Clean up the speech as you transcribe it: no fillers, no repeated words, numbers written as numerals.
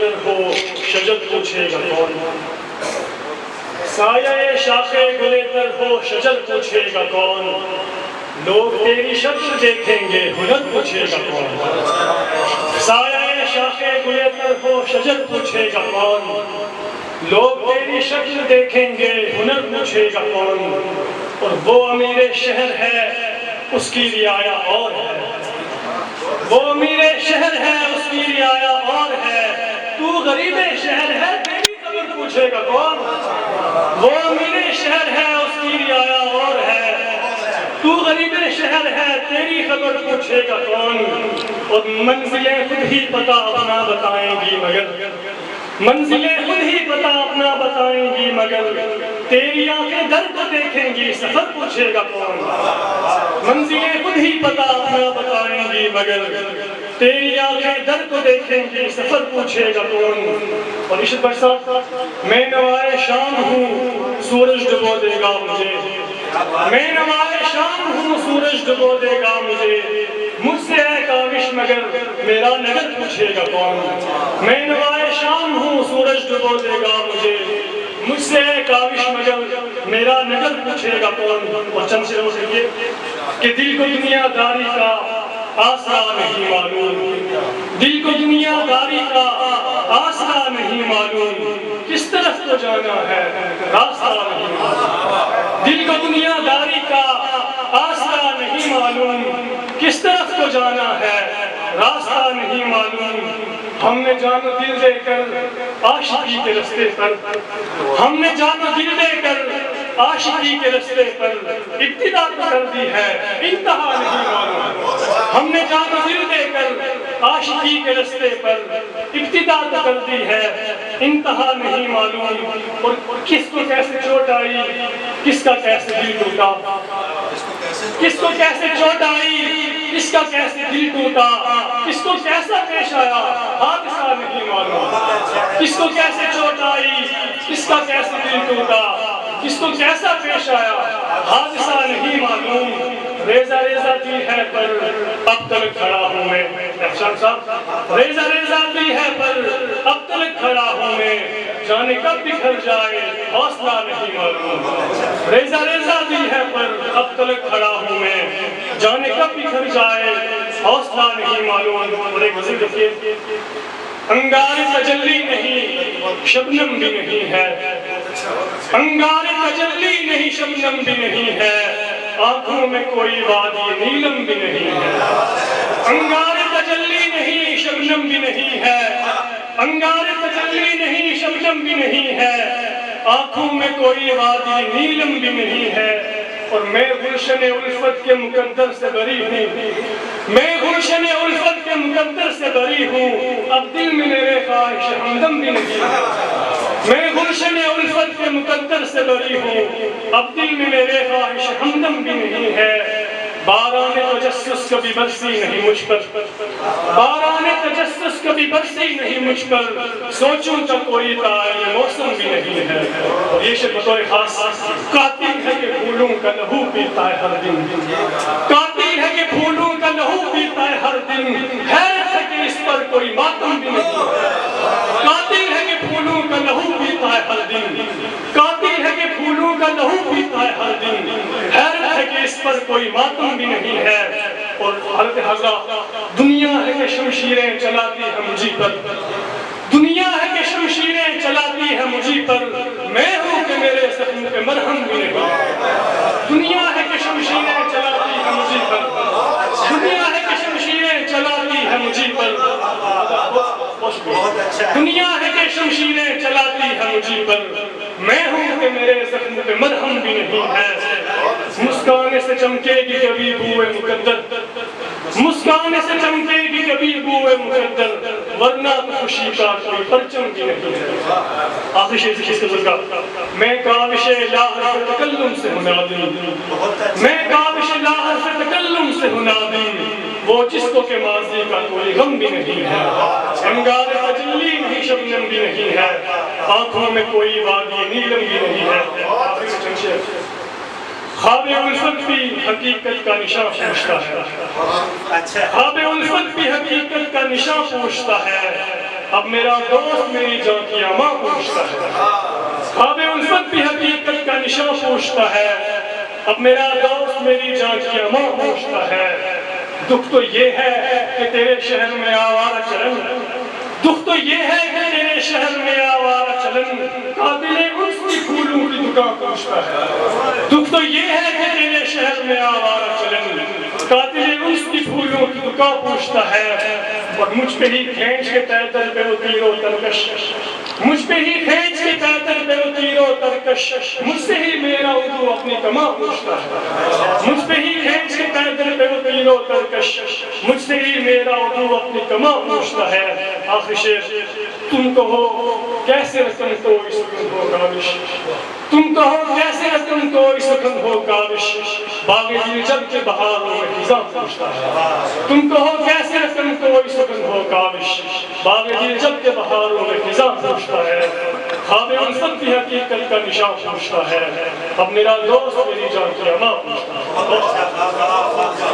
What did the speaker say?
تر ہو شجر پوچھے گا کون؟ سایہ شاخ گلے تر ہو شجر پوچھے گا کون؟ لوگ تیری شکل دیکھیں گے ہنر پوچھے گا کون؟ سایہ شاخ گلے تر ہو شجر پوچھے گا کون؟ لوگ تیری شکل دیکھیں گے ہنر پوچھے گا کون؟ اور وہ امیر شہر ہے اس کی رعایا اور ہے، وہ امیر شہر ہے اس کی رعایا اور ہے، تو غریب شہر ہے تیری خبر پوچھے گا کون؟ وہ امیر شہر ہے اس کی رعایا اور ہے، تو غریب شہر ہے تیری خبر پوچھے گا کون؟ اور منزلیں خود ہی پتہ اپنا بتائیں گی مگر، منزلیں خود ہی پتہ اپنا بتائیں گی مگر، تیری آنکھیں در کو دیکھیں گی سفر پوچھے گا کون؟ منزلیں خود ہی پتہ اپنا بتائیں گی مگر، تیری آنکھیں در کو دیکھیں گی سفر پوچھے گا کون؟ اور عشق برسا میں نوائے شام ہوں سورج ڈبو دے گا مجھے، میں نوائے شام ہوں سورج ڈبو دے گا مجھے، مجھ سے ہے کاوش مگر میرا نگر پوچھے گا کون؟ میں نوائے شام ہوں سورج ڈبو دے گا مجھے، مجھ سے ہے کاوش مگر میرا نگر پوچھے گا کون؟ اور چند شعروں سے یہ کہ دل کو دنیا داری کا آسرا نہیں معلوم، دل کو دنیا داری کا آسرا نہیں معلوم، کس طرف کو جانا ہے راستہ نہیں معلوم، دل کو دنیا داری کا آسرا نہیں معلوم، کس طرف کو جانا ہے راستہ نہیں معلوم، ہم نے جان و دل دے کر عاشقی کے رستے پر، ہم نے جان و دل دے کر عاشقی کے رستے پر ابتدا تو کر دی ہے انتہا نہیں معلوم، ہم نے جان و دل دے کر عاشقی کے رستے پر ابتدا تو کر دی ہے انتہا نہیں معلوم، اور کس کو کیسے چوٹ آئی کس کا کیسے دل ٹوٹا، کس کو کیسے چوٹ آئی کس کا کیسے دل ٹوٹا، کس کو کیسا پیش آیا حادثہ نہیں معلوم، کس کو کیسے چوٹ آئی کس کا کیسے دل ٹوٹا، کس کو کیسا پیش آیا حادثہ نہیں معلوم، ریزہ ریزہ دی ہے پر اب تک کھڑا ہوں میں، افشان صاحب ریزہ ریزہ دی ہے پر اب تک کھڑا ہوں میں، جانے کب بکھر جائے حوصلہ نہیں معلوم، ریزہ ریزہ دی ہے پر اب تک کھڑا ہوں میں، جانے کب بکھر جائے حوصلہ نہیں معلوم۔ اور ایک غزل دیکھیے، انگار تجلی نہیں شبنم بھی نہیں ہے، انگار تجلی نہیں شبنم بھی نہیں ہے، آنکھوں میں کوئی وادی نیلم بھی نہیں ہے، انگار تجلی نہیں شبنم بھی نہیں ہے، انگار تجلی نہیں شبنم بھی نہیں ہے، آنکھوں میں کوئی وادی نیلم بھی نہیں ہے، اور میں گلشن الفت کے مقدر سے بری ہوں، میں گلشن الفت کے مقدر سے بری ہوں، اب دل میں میرے خواہش ہمدم بھی نہیں ہے، میں گلشن الفت کے مقدر سے بری ہوں، اب دل میں میرے خواہش ہمدم بھی نہیں ہے، باران تجسس کبھی برسی نہیں مجھ پر، باران تجسس کبھی برسی نہیں مجھ پر، سوچوں تو کوئی تعین موسم بھی نہیں ہے، اور یہ شعر بطور خاص قاتل ہے کہ پھولوں کا لہو پیتا ہے ہر دن، قاتل ہے کہ پھولوں کا لہو پیتا ہے ہر دن، حیرت ہے کہ اس پر کوئی ماتم بھی نہیں ہے، قاتل ہے کہ پھولوں کا لہو پیتا ہے ہر دن، قاتل ہے کہ پھولوں کا لہو پیتا ہے ہر دن، حیرت ہے کہ اس پر کوئی ماتم بھی نہیں ہے، اور حضرت حضرت دنیا ہے کہ شمشیریں چلاتی ہے مجھے پر، دنیا ہے کہ شمشیریں چلاتی ہے مجھے پر، میں ہوں کہ میرے زخم پہ مرہم بھی نہیں، دنیا ہے کہ شمشیریں چلاتی ہے مجھے پر، دنیا ہے کہ شمشیریں چلاتی ہے مجھے پر، دنیا ہے کہ شمشیریں چلاتی ہے مجھے پر، میں ہوں کہ میرے زخم پہ مرہم بھی نہیں ہے، مسکانے سے چمکے گی کبھی بوئے مقدر، مسکانے سے چمکے گی کبھی بوئے مقدر، ورنہ تو خوشی کا کوئی پرچم بھی نہیں ہے۔ آخری شعر سے کس قدر کا، میں کاوش لا حرف تکلم سے منادی، میں کاوش لا حرف تکلم سے منادی، وہ جس کو کہ ماضی کا کوئی غم بھی نہیں ہے، انگار تجلی نہیں شبنم بھی نہیں ہے، آنکھوں میں کوئی وادی نیلم بھی نہیں ہے۔ خواب الفت بھی حقیقت کا نشاں پوچھتا ہے، خواب الفت بھی حقیقت کا نشاں پوچھتا ہے، اب میرا دوست میری جان کی اماں پوچھتا ہے، خواب الفت بھی حقیقت کا نشان پوچھتا ہے، اب میرا دوست میری جان کی اماں پوچھتا ہے، دکھ تو یہ ہے کہ تیرے شہر میں آوارہ چلن، دکھ تو یہ ہے کہ تیرے شہر میں آوارہ چلن، قاتل انس کی پھولوں کی دکان پوچھتا ہے، دکھ تو یہ ہے کہ تیرے شہر میں آوارہ چلن، قاتل انس کی پھولوں کی دکان پوچھتا ہے، اور مجھ پہ ہی کھینچ کے پیدل پہ وہ تیر و ترکش، مجھ پہ ہی کھینچ کے پیدل پہ وہ تیر و ترکش، مجھ سے ہی میرا اردو اپنی کماں پوچھتا ہے، مجھ پہ ہی کھینچ کے پیدل پہ وہ تیر و ترکش، مجھ سے ہی میرا اردو اپنی کماں پوچھتا ہے۔ آخر شعر، تم کہو کیسے رسم تو اس وقت ہو کاوش، تم کہو کیسے رسم تو اس وقت ہو کاوش، باغ دل جب کے بہاروں میں خزاں پوچھتا ہے، تم کہو کیسے رسم تو اس وقت ہو کاوش، باغ دل جب کے بہاروں میں خزاں پوچھتا ہے، خواب الفت بھی حقیقت کا نشان پوچھتا ہے، اب میرا دوست میری جان کی اماں پوچھتا ہے۔